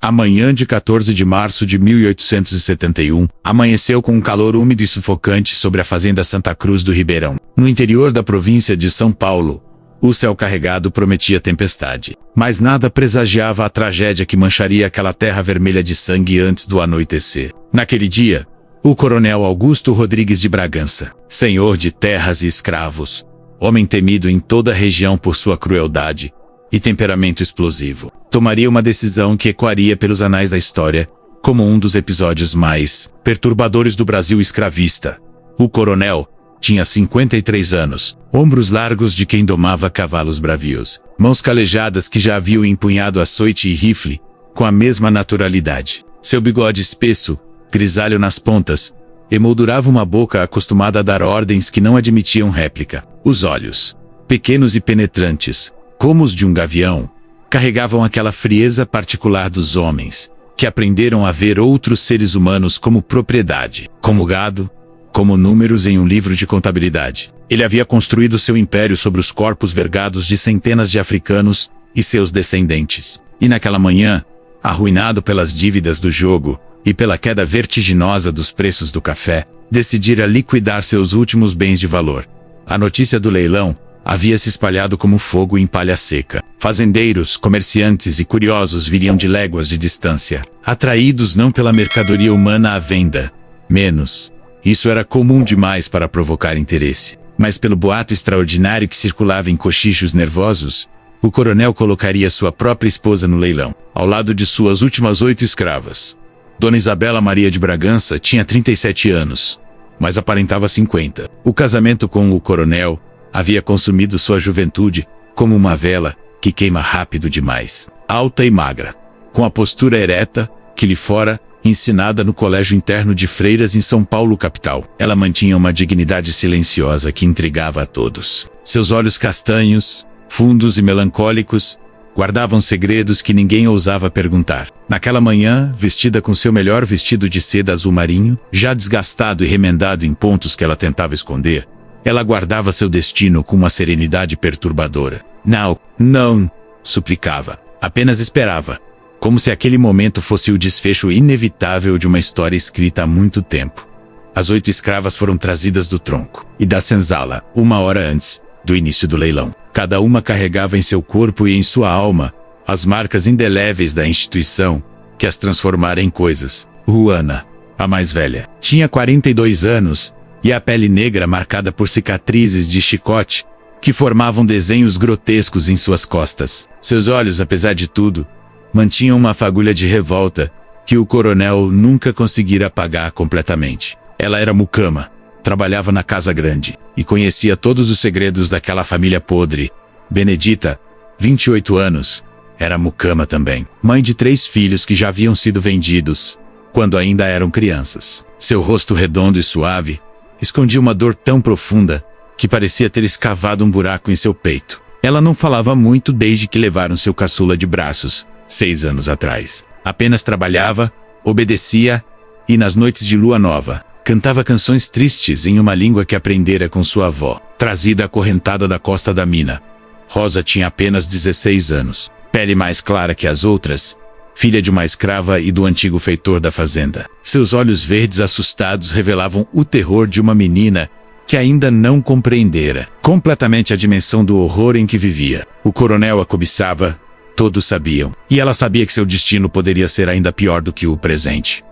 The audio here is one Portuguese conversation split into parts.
A manhã de 14 de março de 1871 amanheceu com um calor úmido e sufocante sobre a fazenda Santa Cruz do Ribeirão, no interior da província de São Paulo. O céu carregado prometia tempestade, mas nada presagiava a tragédia que mancharia aquela terra vermelha de sangue antes do anoitecer. Naquele dia, o coronel Augusto Rodrigues de Bragança, senhor de terras e escravos, homem temido em toda a região por sua crueldade e temperamento explosivo, tomaria uma decisão que ecoaria pelos anais da história como um dos episódios mais perturbadores do Brasil escravista. O coronel tinha 53 anos, ombros largos de quem domava cavalos bravios, mãos calejadas que já haviam empunhado açoite e rifle com a mesma naturalidade. Seu bigode espesso, grisalho nas pontas, emoldurava uma boca acostumada a dar ordens que não admitiam réplica. Os olhos, pequenos e penetrantes, como os de um gavião, carregavam aquela frieza particular dos homens, que aprenderam a ver outros seres humanos como propriedade, como gado, como números em um livro de contabilidade. Ele havia construído seu império sobre os corpos vergados de centenas de africanos e seus descendentes. E naquela manhã, arruinado pelas dívidas do jogo e pela queda vertiginosa dos preços do café, decidira liquidar seus últimos bens de valor. A notícia do leilão havia se espalhado como fogo em palha seca. Fazendeiros, comerciantes e curiosos viriam de léguas de distância, atraídos não pela mercadoria humana à venda, menos. Isso era comum demais para provocar interesse, mas pelo boato extraordinário que circulava em cochichos nervosos, o coronel colocaria sua própria esposa no leilão, ao lado de suas últimas 8 escravas. Dona Isabela Maria de Bragança tinha 37 anos, mas aparentava 50. O casamento com o coronel havia consumido sua juventude como uma vela que queima rápido demais. Alta e magra, com a postura ereta que lhe fora ensinada no colégio interno de freiras em São Paulo capital, ela mantinha uma dignidade silenciosa que intrigava a todos. Seus olhos castanhos, fundos e melancólicos, guardavam segredos que ninguém ousava perguntar. Naquela manhã, vestida com seu melhor vestido de seda azul marinho, já desgastado e remendado em pontos que ela tentava esconder, ela guardava seu destino com uma serenidade perturbadora. Não, suplicava. Apenas esperava, como se aquele momento fosse o desfecho inevitável de uma história escrita há muito tempo. As 8 escravas foram trazidas do tronco e da senzala 1 hora antes do início do leilão. Cada uma carregava em seu corpo e em sua alma as marcas indeléveis da instituição que as transformara em coisas. Juana, a mais velha, tinha 42 anos e a pele negra marcada por cicatrizes de chicote que formavam desenhos grotescos em suas costas. Seus olhos, apesar de tudo, mantinham uma fagulha de revolta que o coronel nunca conseguira apagar completamente. Ela era mucama, trabalhava na casa grande e conhecia todos os segredos daquela família podre. Benedita, 28 anos, era mucama também, mãe de 3 filhos que já haviam sido vendidos quando ainda eram crianças. Seu rosto redondo e suave escondia uma dor tão profunda que parecia ter escavado um buraco em seu peito. Ela não falava muito desde que levaram seu caçula de braços 6 anos atrás. Apenas trabalhava, obedecia e, nas noites de lua nova, cantava canções tristes em uma língua que aprendera com sua avó, trazida acorrentada da costa da mina. Rosa tinha apenas 16 anos, pele mais clara que as outras, filha de uma escrava e do antigo feitor da fazenda. Seus olhos verdes assustados revelavam o terror de uma menina que ainda não compreendera completamente a dimensão do horror em que vivia. O coronel a cobiçava, todos sabiam, e ela sabia que seu destino poderia ser ainda pior do que o presente.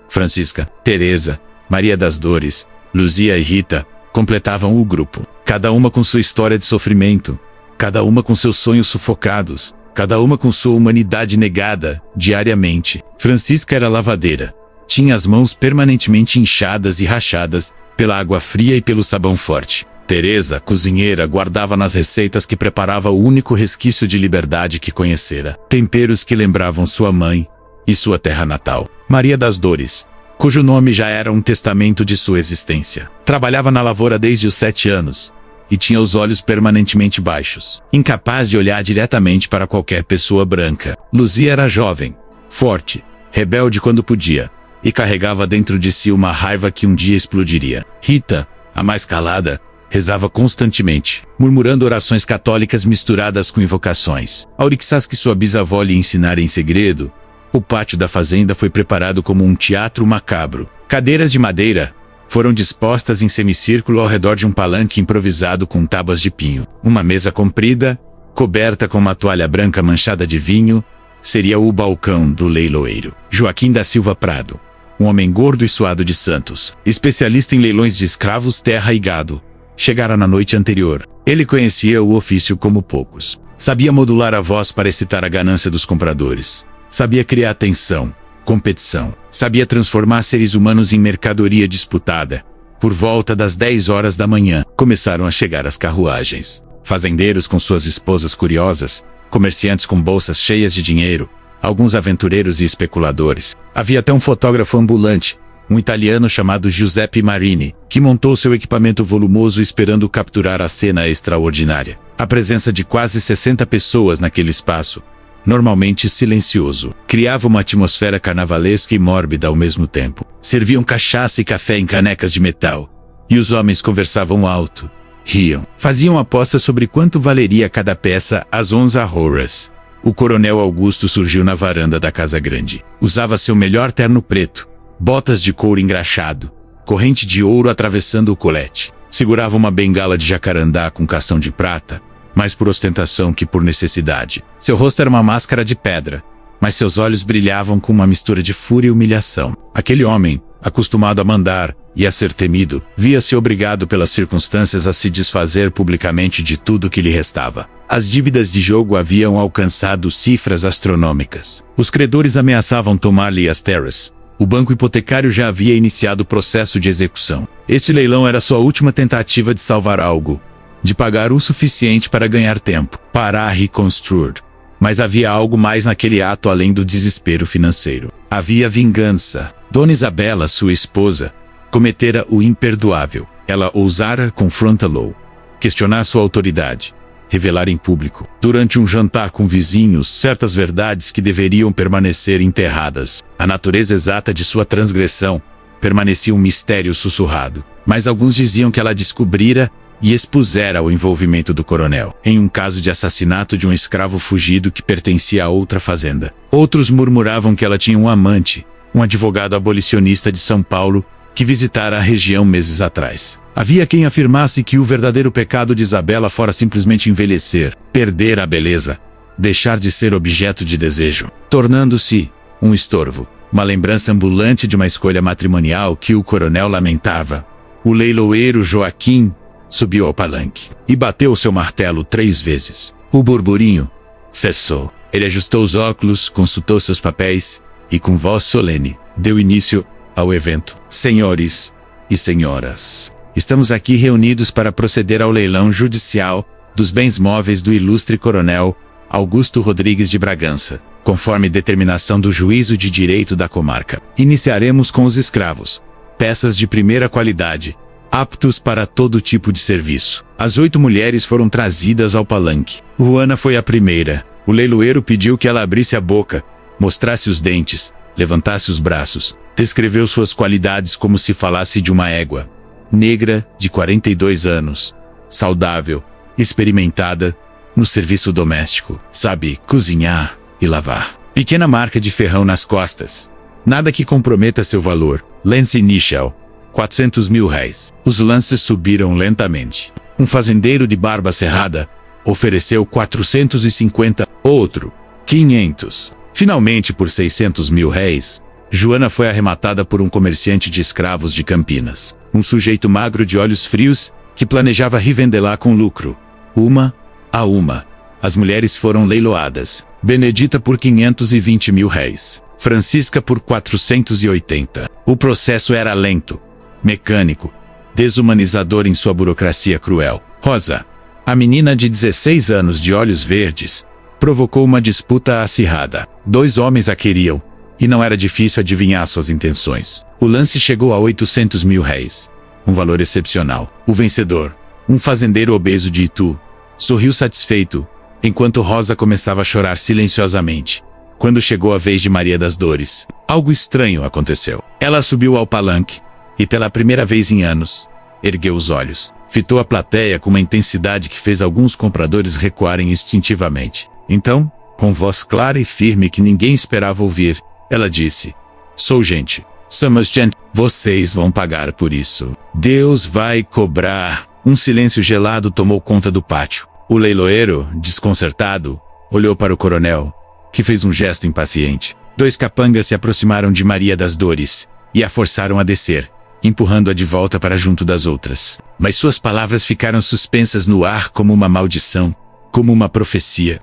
Francisca, Teresa, Maria das Dores, Luzia e Rita completavam o grupo, cada uma com sua história de sofrimento, cada uma com seus sonhos sufocados, cada uma com sua humanidade negada diariamente. Francisca era lavadeira, tinha as mãos permanentemente inchadas e rachadas pela água fria e pelo sabão forte. Teresa, cozinheira, guardava nas receitas que preparava o único resquício de liberdade que conhecera, temperos que lembravam sua mãe e sua terra natal. Maria das Dores, cujo nome já era um testamento de sua existência, trabalhava na lavoura desde os 7 anos e tinha os olhos permanentemente baixos, incapaz de olhar diretamente para qualquer pessoa branca. Luzia era jovem, forte, rebelde quando podia, e carregava dentro de si uma raiva que um dia explodiria. Rita, a mais calada, rezava constantemente, murmurando orações católicas misturadas com invocações. Aurixás que sua bisavó lhe ensinara em segredo, O pátio da fazenda foi preparado como um teatro macabro. Cadeiras de madeira foram dispostas em semicírculo ao redor de um palanque improvisado com tábuas de pinho. Uma mesa comprida, coberta com uma toalha branca manchada de vinho, seria o balcão do leiloeiro. Joaquim da Silva Prado, um homem gordo e suado de Santos, especialista em leilões de escravos, terra e gado, chegara na noite anterior. Ele conhecia o ofício como poucos. Sabia modular a voz para excitar a ganância dos compradores. Sabia criar tensão, competição. Sabia transformar seres humanos em mercadoria disputada. Por volta das 10 horas da manhã, começaram a chegar as carruagens. Fazendeiros com suas esposas curiosas, comerciantes com bolsas cheias de dinheiro, alguns aventureiros e especuladores. Havia até um fotógrafo ambulante, um italiano chamado Giuseppe Marini, que montou seu equipamento volumoso esperando capturar a cena extraordinária. A presença de quase 60 pessoas naquele espaço, normalmente silencioso, criava uma atmosfera carnavalesca e mórbida ao mesmo tempo. Serviam cachaça e café em canecas de metal, e os homens conversavam alto, riam, faziam apostas sobre quanto valeria cada peça às 11 horas. O coronel Augusto surgiu na varanda da Casa Grande. Usava seu melhor terno preto, botas de couro engraxado, corrente de ouro atravessando o colete. Segurava uma bengala de jacarandá com castão de prata, mais por ostentação que por necessidade. Seu rosto era uma máscara de pedra, mas seus olhos brilhavam com uma mistura de fúria e humilhação. Aquele homem, acostumado a mandar e a ser temido, via-se obrigado pelas circunstâncias a se desfazer publicamente de tudo que lhe restava. As dívidas de jogo haviam alcançado cifras astronômicas. Os credores ameaçavam tomar-lhe as terras. O banco hipotecário já havia iniciado o processo de execução. Este leilão era sua última tentativa de salvar algo, de pagar o suficiente para ganhar tempo, para reconstruir. Mas havia algo mais naquele ato além do desespero financeiro. Havia vingança. Dona Isabela, sua esposa, cometera o imperdoável. Ela ousara confrontá-lo, questionar sua autoridade, revelar em público, durante um jantar com vizinhos, certas verdades que deveriam permanecer enterradas. A natureza exata de sua transgressão permanecia um mistério sussurrado. Mas alguns diziam que ela descobrira e expusera o envolvimento do coronel em um caso de assassinato de um escravo fugido que pertencia a outra fazenda. Outros murmuravam que ela tinha um amante, um advogado abolicionista de São Paulo, que visitara a região meses atrás. Havia quem afirmasse que o verdadeiro pecado de Isabela fora simplesmente envelhecer, perder a beleza, deixar de ser objeto de desejo, tornando-se um estorvo, uma lembrança ambulante de uma escolha matrimonial que o coronel lamentava. O leiloeiro Joaquim subiu ao palanque e bateu seu martelo 3 vezes. O burburinho cessou. Ele ajustou os óculos, consultou seus papéis e, com voz solene, deu início ao evento. Senhores e senhoras, estamos aqui reunidos para proceder ao leilão judicial dos bens móveis do ilustre coronel Augusto Rodrigues de Bragança, conforme determinação do Juízo de Direito da comarca. Iniciaremos com os escravos, peças de primeira qualidade, aptos para todo tipo de serviço. As 8 mulheres foram trazidas ao palanque. Juana foi a primeira. O leiloeiro pediu que ela abrisse a boca, mostrasse os dentes, levantasse os braços. Descreveu suas qualidades como se falasse de uma égua. Negra, de 42 anos. Saudável, experimentada, no serviço doméstico. Sabe cozinhar e lavar. Pequena marca de ferrão nas costas. Nada que comprometa seu valor. Lance initial, 400 mil réis. Os lances subiram lentamente. Um fazendeiro de barba cerrada ofereceu 450. Outro, 500. Finalmente, por 600 mil réis, Joana foi arrematada por um comerciante de escravos de Campinas. Um sujeito magro de olhos frios, que planejava revendê-la com lucro. Uma a uma, as mulheres foram leiloadas. Benedita por 520 mil réis. Francisca por 480. O processo era lento, mecânico, desumanizador em sua burocracia cruel. Rosa, a menina de 16 anos de olhos verdes, provocou uma disputa acirrada. 2 homens a queriam, e não era difícil adivinhar suas intenções. O lance chegou a 800 mil réis, um valor excepcional. O vencedor, um fazendeiro obeso de Itu, sorriu satisfeito, enquanto Rosa começava a chorar silenciosamente. Quando chegou a vez de Maria das Dores, algo estranho aconteceu. Ela subiu ao palanque, e pela primeira vez em anos, ergueu os olhos. Fitou a plateia com uma intensidade que fez alguns compradores recuarem instintivamente. Então, Com voz clara e firme que ninguém esperava ouvir, ela disse: "Sou gente. Somos gente. Vocês vão pagar por isso. Deus vai cobrar." Um silêncio gelado tomou conta do pátio. O leiloeiro, desconcertado, olhou para o coronel, que fez um gesto impaciente. 2 capangas se aproximaram de Maria das Dores e a forçaram a descer, empurrando-a de volta para junto das outras. Mas suas palavras ficaram suspensas no ar como uma maldição, como uma profecia.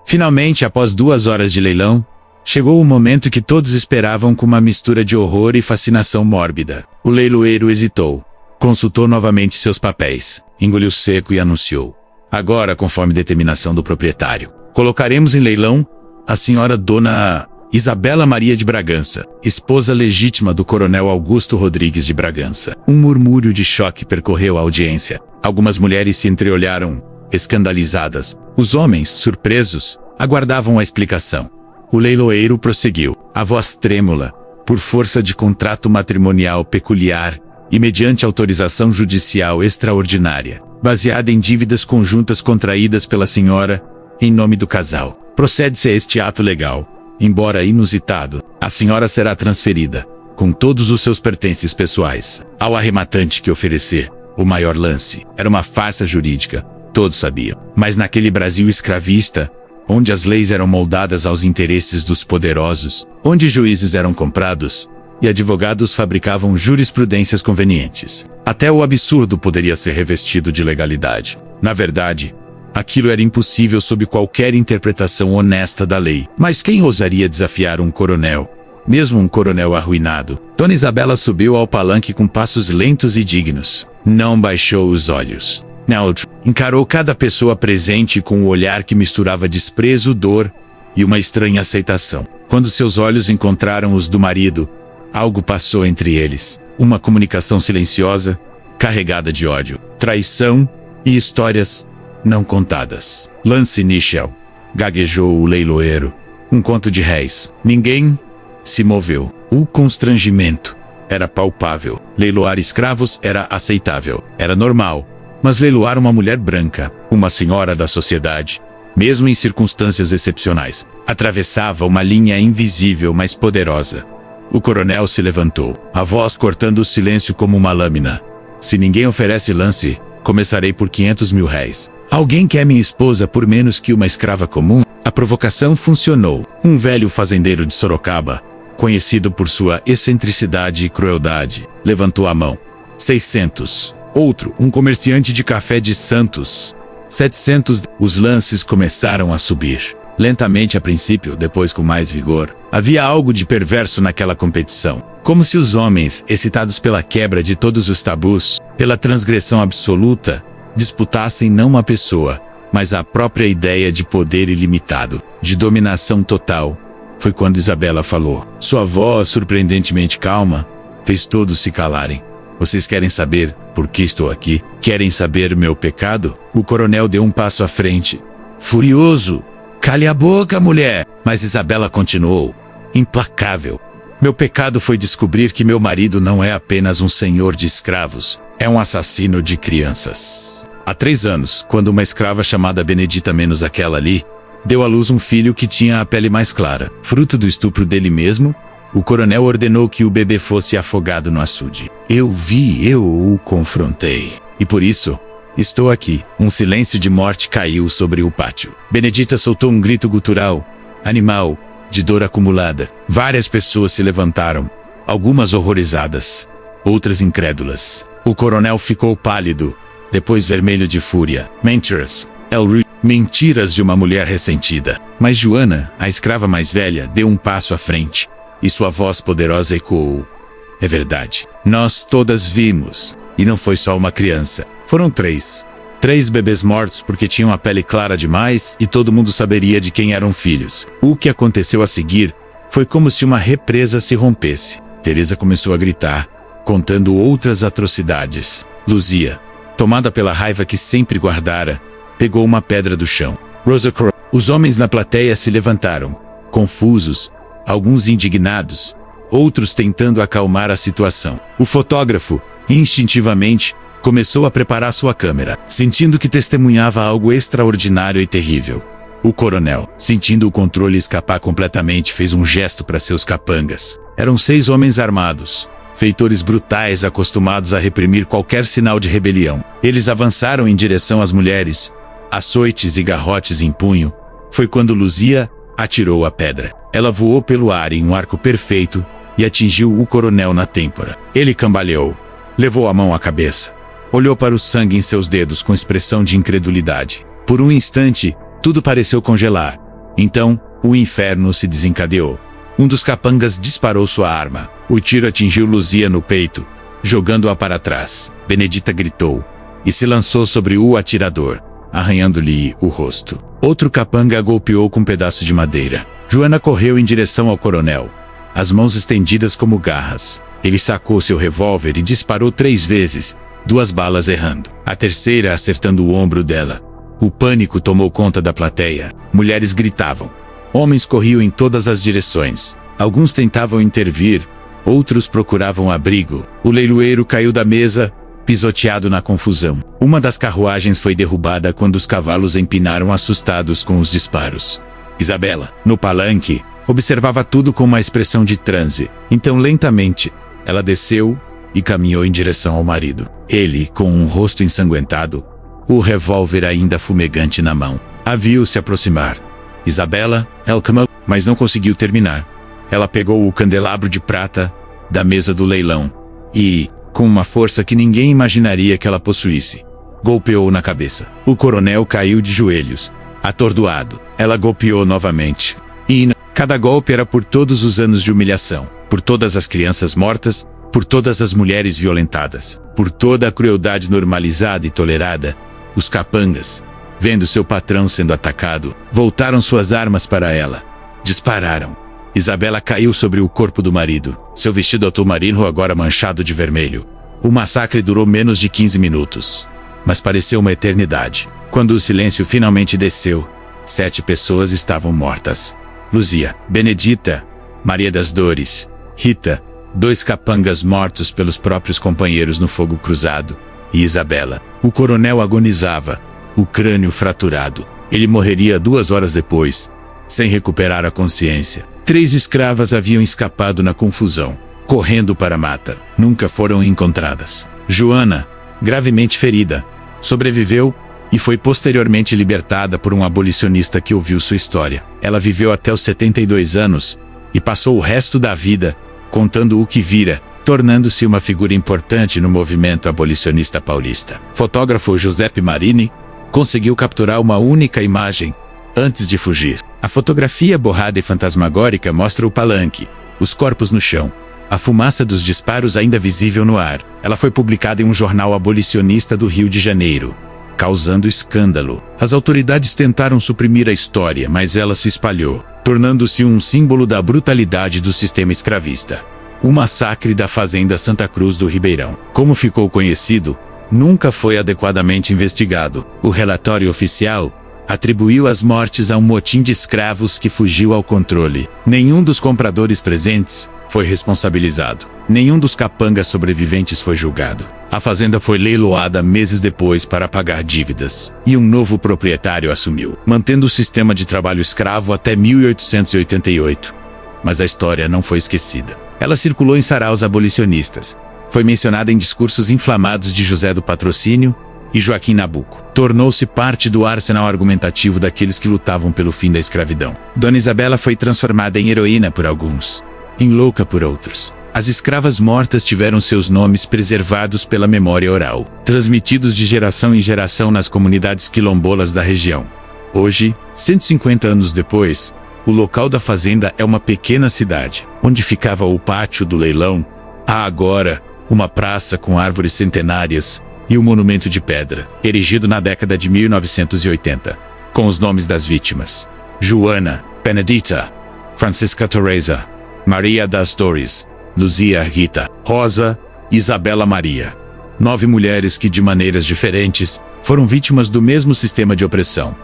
Finalmente, após 2 horas de leilão, chegou o momento que todos esperavam com uma mistura de horror e fascinação mórbida. O leiloeiro hesitou, consultou novamente seus papéis, engoliu seco e anunciou: "Agora, conforme determinação do proprietário, colocaremos em leilão a senhora Dona Isabela Maria de Bragança, esposa legítima do coronel Augusto Rodrigues de Bragança." Um murmúrio de choque percorreu a audiência. Algumas mulheres se entreolharam, escandalizadas. Os homens, surpresos, aguardavam a explicação. O leiloeiro prosseguiu, a voz trêmula, por força de contrato matrimonial peculiar e mediante autorização judicial extraordinária, baseada em dívidas conjuntas contraídas pela senhora, em nome do casal. Procede-se a este ato legal. Embora inusitado, a senhora será transferida, com todos os seus pertences pessoais, ao arrematante que oferecer o maior lance. Era uma farsa jurídica, todos sabiam. Mas naquele Brasil escravista, onde as leis eram moldadas aos interesses dos poderosos, onde juízes eram comprados e advogados fabricavam jurisprudências convenientes, até o absurdo poderia ser revestido de legalidade. Na verdade, aquilo era impossível sob qualquer interpretação honesta da lei. Mas quem ousaria desafiar um coronel? Mesmo um coronel arruinado. Dona Isabela subiu ao palanque com passos lentos e dignos. Não baixou os olhos. Neutro. Encarou cada pessoa presente com um olhar que misturava desprezo, dor e uma estranha aceitação. Quando seus olhos encontraram os do marido, algo passou entre eles. Uma comunicação silenciosa, carregada de ódio, traição e histórias não contadas. Lance Nichel, gaguejou o leiloeiro. Um conto de réis. Ninguém se moveu. O constrangimento era palpável. Leiloar escravos era aceitável, era normal. Mas leiloar uma mulher branca, uma senhora da sociedade, mesmo em circunstâncias excepcionais, atravessava uma linha invisível mas poderosa. O coronel se levantou, a voz cortando o silêncio como uma lâmina. "Se ninguém oferece lance, começarei por 500 mil réis. Alguém quer minha esposa por menos que uma escrava comum?" A provocação funcionou. Um velho fazendeiro de Sorocaba, conhecido por sua excentricidade e crueldade, levantou a mão. 600. Outro, um comerciante de café de Santos. 700. Os lances começaram a subir. Lentamente a princípio, depois com mais vigor. Havia algo de perverso naquela competição. Como se os homens, excitados pela quebra de todos os tabus, pela transgressão absoluta, disputassem não uma pessoa, mas a própria ideia de poder ilimitado, de dominação total. Foi quando Isabela falou. Sua voz, surpreendentemente calma, fez todos se calarem. "Vocês querem saber por que estou aqui? Querem saber meu pecado?" O coronel deu um passo à frente, furioso. "Cale a boca, mulher!" Mas Isabela continuou, implacável. "Meu pecado foi descobrir que meu marido não é apenas um senhor de escravos, é um assassino de crianças. Há 3 anos, quando uma escrava chamada Benedita menos aquela ali, deu à luz um filho que tinha a pele mais clara, fruto do estupro dele mesmo, o coronel ordenou que o bebê fosse afogado no açude. Eu o confrontei. E por isso, estou aqui." Um silêncio de morte caiu sobre o pátio. Benedita soltou um grito gutural, animal, de dor acumulada. Várias pessoas se levantaram, algumas horrorizadas, outras incrédulas. O coronel ficou pálido, depois vermelho de fúria. "Mentiras, Elry." Mentiras de uma mulher ressentida. Mas Joana, a escrava mais velha, deu um passo à frente. E sua voz poderosa ecoou. "É verdade. Nós todas vimos. E não foi só uma criança. Foram 3. 3 bebês mortos porque tinham a pele clara demais e todo mundo saberia de quem eram filhos." O que aconteceu a seguir foi como se uma represa se rompesse. Teresa começou a gritar, contando outras atrocidades. Luzia, tomada pela raiva que sempre guardara, pegou uma pedra do chão. Os homens na plateia se levantaram, confusos, alguns indignados, outros tentando acalmar a situação. O fotógrafo, instintivamente, começou a preparar sua câmera, sentindo que testemunhava algo extraordinário e terrível. O coronel, sentindo o controle escapar completamente, fez um gesto para seus capangas. Eram 6 homens armados, feitores brutais acostumados a reprimir qualquer sinal de rebelião. Eles avançaram em direção às mulheres, açoites e garrotes em punho. Foi quando Luzia atirou a pedra. Ela voou pelo ar em um arco perfeito e atingiu o coronel na têmpora. Ele cambaleou, levou a mão à cabeça, olhou para o sangue em seus dedos com expressão de incredulidade. Por um instante, tudo pareceu congelar. Então, o inferno se desencadeou. Um dos capangas disparou sua arma. O tiro atingiu Luzia no peito, jogando-a para trás. Benedita gritou e se lançou sobre o atirador, arranhando-lhe o rosto. Outro capanga a golpeou com um pedaço de madeira. Joana correu em direção ao coronel, as mãos estendidas como garras. Ele sacou seu revólver e disparou 3 vezes, 2 balas errando, a terceira acertando o ombro dela. O pânico tomou conta da plateia. Mulheres gritavam. Homens corriam em todas as direções. Alguns tentavam intervir, outros procuravam abrigo. O leiloeiro caiu da mesa, pisoteado na confusão. Uma das carruagens foi derrubada quando os cavalos empinaram assustados com os disparos. Isabela, no palanque, observava tudo com uma expressão de transe. Então, lentamente, ela desceu e caminhou em direção ao marido. Ele, com um rosto ensanguentado, o revólver ainda fumegante na mão, a viu se aproximar. Isabela, ela clamou, mas não conseguiu terminar. Ela pegou o candelabro de prata da mesa do leilão e, com uma força que ninguém imaginaria que ela possuísse, golpeou na cabeça. O coronel caiu de joelhos, atordoado. Ela golpeou novamente. E cada golpe era por todos os anos de humilhação, por todas as crianças mortas, por todas as mulheres violentadas, por toda a crueldade normalizada e tolerada. Os capangas, vendo seu patrão sendo atacado, voltaram suas armas para ela. Dispararam. Isabela caiu sobre o corpo do marido, seu vestido ultramarino agora manchado de vermelho. O massacre durou menos de 15 minutos, mas pareceu uma eternidade. Quando o silêncio finalmente desceu, 7 pessoas estavam mortas. Luzia, Benedita, Maria das Dores, Rita, 2 capangas mortos pelos próprios companheiros no fogo cruzado, e Isabela. O coronel agonizava, o crânio fraturado. Ele morreria 2 horas depois, sem recuperar a consciência. 3 escravas haviam escapado na confusão, correndo para a mata. Nunca foram encontradas. Joana, gravemente ferida, sobreviveu e foi posteriormente libertada por um abolicionista que ouviu sua história. Ela viveu até os 72 anos e passou o resto da vida contando o que vira, tornando-se uma figura importante no movimento abolicionista paulista. Fotógrafo Giuseppe Marini conseguiu capturar uma única imagem antes de fugir. A fotografia borrada e fantasmagórica mostra o palanque, os corpos no chão, a fumaça dos disparos ainda visível no ar. Ela foi publicada em um jornal abolicionista do Rio de Janeiro, causando escândalo. As autoridades tentaram suprimir a história, mas ela se espalhou, tornando-se um símbolo da brutalidade do sistema escravista. O massacre da fazenda Santa Cruz do Ribeirão, como ficou conhecido, nunca foi adequadamente investigado. O relatório oficial atribuiu as mortes a um motim de escravos que fugiu ao controle. Nenhum dos compradores presentes foi responsabilizado. Nenhum dos capangas sobreviventes foi julgado. A fazenda foi leiloada meses depois para pagar dívidas, e um novo proprietário assumiu, mantendo o sistema de trabalho escravo até 1888. Mas a história não foi esquecida. Ela circulou em saraus abolicionistas. Foi mencionada em discursos inflamados de José do Patrocínio e Joaquim Nabuco. Tornou-se parte do arsenal argumentativo daqueles que lutavam pelo fim da escravidão. Dona Isabela foi transformada em heroína por alguns, em louca por outros. As escravas mortas tiveram seus nomes preservados pela memória oral, transmitidos de geração em geração nas comunidades quilombolas da região. Hoje, 150 anos depois, o local da fazenda é uma pequena cidade, onde ficava o pátio do leilão. Há agora uma praça com árvores centenárias e um monumento de pedra, erigido na década de 1980, com os nomes das vítimas: Joana, Benedita, Francisca Teresa, Maria das Dores, Luzia Rita, Rosa, Isabela Maria. 9 mulheres que, de maneiras diferentes, foram vítimas do mesmo sistema de opressão.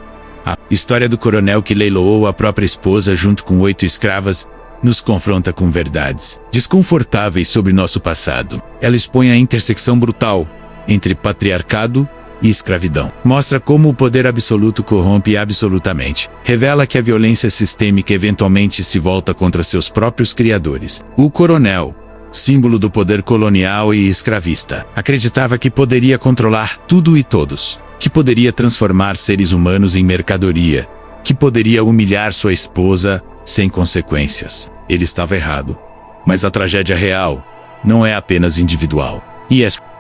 A história do coronel que leiloou a própria esposa junto com 8 escravas nos confronta com verdades desconfortáveis sobre nosso passado. Ela expõe a intersecção brutal entre patriarcado e escravidão. Mostra como o poder absoluto corrompe absolutamente. Revela que a violência sistêmica eventualmente se volta contra seus próprios criadores. O coronel, símbolo do poder colonial e escravista, acreditava que poderia controlar tudo e todos, que poderia transformar seres humanos em mercadoria, que poderia humilhar sua esposa sem consequências. Ele estava errado. Mas a tragédia real não é apenas individual.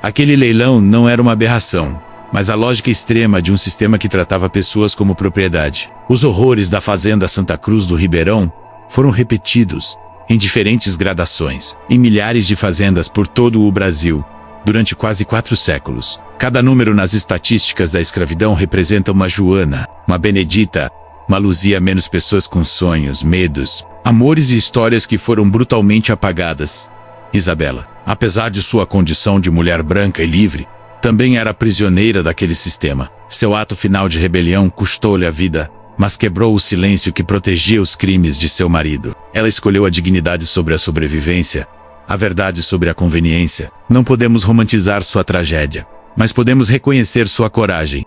Aquele leilão não era uma aberração, mas a lógica extrema de um sistema que tratava pessoas como propriedade. Os horrores da fazenda Santa Cruz do Ribeirão foram repetidos, em diferentes gradações, em milhares de fazendas por todo o Brasil, durante quase 4 séculos. Cada número nas estatísticas da escravidão representa uma Joana, uma Benedita, uma Luzia, menos pessoas com sonhos, medos, amores e histórias que foram brutalmente apagadas. Isabela, apesar de sua condição de mulher branca e livre, também era prisioneira daquele sistema. Seu ato final de rebelião custou-lhe a vida, mas quebrou o silêncio que protegia os crimes de seu marido. Ela escolheu a dignidade sobre a sobrevivência, a verdade sobre a conveniência. Não podemos romantizar sua tragédia, mas podemos reconhecer sua coragem.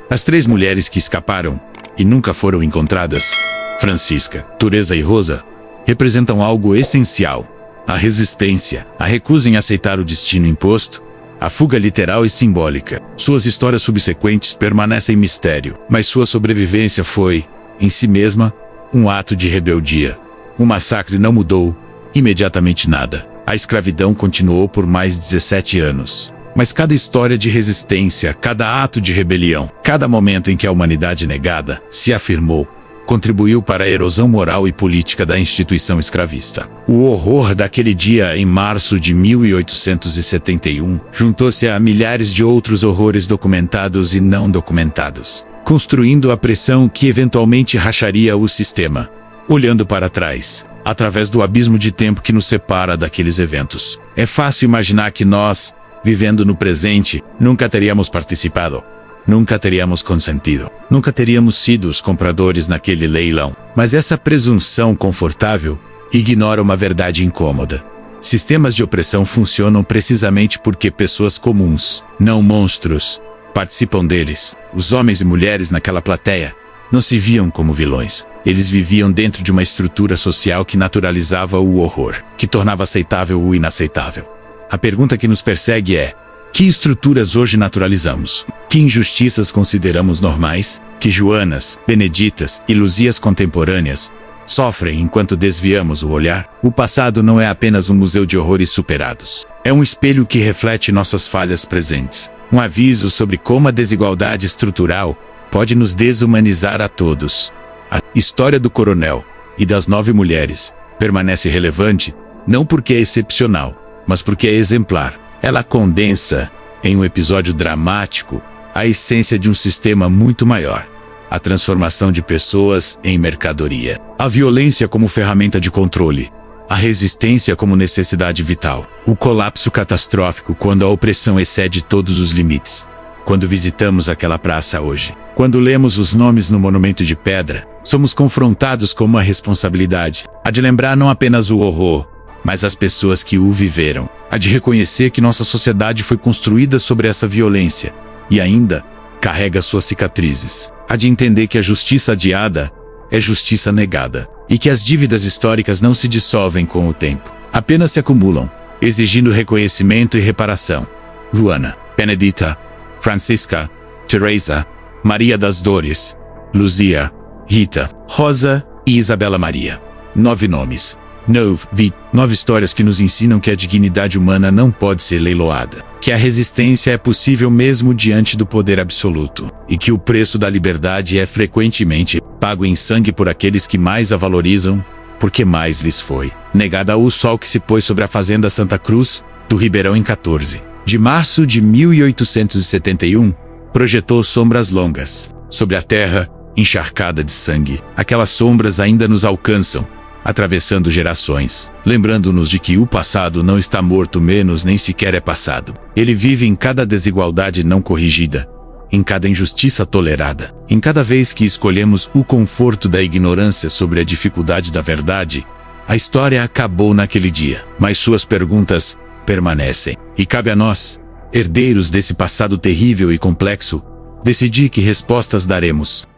As 3 mulheres que escaparam e nunca foram encontradas, Francisca, Teresa e Rosa, representam algo essencial: a resistência, a recusa em aceitar o destino imposto, a fuga literal e simbólica. Suas histórias subsequentes permanecem mistério, mas sua sobrevivência foi, em si mesma, um ato de rebeldia. O massacre não mudou imediatamente nada. A escravidão continuou por mais de 17 anos. Mas cada história de resistência, cada ato de rebelião, cada momento em que a humanidade negada se afirmou, contribuiu para a erosão moral e política da instituição escravista. O horror daquele dia, em março de 1871, juntou-se a milhares de outros horrores documentados e não documentados, construindo a pressão que eventualmente racharia o sistema. Olhando para trás, através do abismo de tempo que nos separa daqueles eventos, é fácil imaginar que nós, vivendo no presente, nunca teríamos participado. Nunca teríamos consentido. Nunca teríamos sido os compradores naquele leilão. Mas essa presunção confortável ignora uma verdade incômoda. Sistemas de opressão funcionam precisamente porque pessoas comuns, não monstros, participam deles. Os homens e mulheres naquela plateia não se viam como vilões. Eles viviam dentro de uma estrutura social que naturalizava o horror, que tornava aceitável o inaceitável. A pergunta que nos persegue é: que estruturas hoje naturalizamos? Que injustiças consideramos normais? Que Joanas, Beneditas e Luzias contemporâneas sofrem enquanto desviamos o olhar? O passado não é apenas um museu de horrores superados. É um espelho que reflete nossas falhas presentes. Um aviso sobre como a desigualdade estrutural pode nos desumanizar a todos. A história do coronel e das 9 mulheres permanece relevante, não porque é excepcional, mas porque é exemplar. Ela condensa, em um episódio dramático, a essência de um sistema muito maior: a transformação de pessoas em mercadoria. A violência como ferramenta de controle, a resistência como necessidade vital, o colapso catastrófico quando a opressão excede todos os limites. Quando visitamos aquela praça hoje, quando lemos os nomes no monumento de pedra, somos confrontados com uma responsabilidade: a de lembrar não apenas o horror, mas as pessoas que o viveram. A de reconhecer que nossa sociedade foi construída sobre essa violência e ainda carrega suas cicatrizes. A de entender que a justiça adiada é justiça negada e que as dívidas históricas não se dissolvem com o tempo, apenas se acumulam, exigindo reconhecimento e reparação. Joana, Benedita, Francisca, Teresa, Maria das Dores, Luzia, Rita, Rosa e Isabela Maria. 9 nomes. 9 histórias que nos ensinam que a dignidade humana não pode ser leiloada, que a resistência é possível mesmo diante do poder absoluto, e que o preço da liberdade é frequentemente pago em sangue por aqueles que mais a valorizam, porque mais lhes foi negada. O sol que se pôs sobre a fazenda Santa Cruz do Ribeirão em 14 de março de 1871 projetou sombras longas sobre a terra encharcada de sangue. Aquelas sombras ainda nos alcançam, atravessando gerações, lembrando-nos de que o passado não está morto, menos nem sequer é passado. Ele vive em cada desigualdade não corrigida, em cada injustiça tolerada, em cada vez que escolhemos o conforto da ignorância sobre a dificuldade da verdade. A história acabou naquele dia, mas suas perguntas permanecem. E cabe a nós, herdeiros desse passado terrível e complexo, decidi que respostas daremos.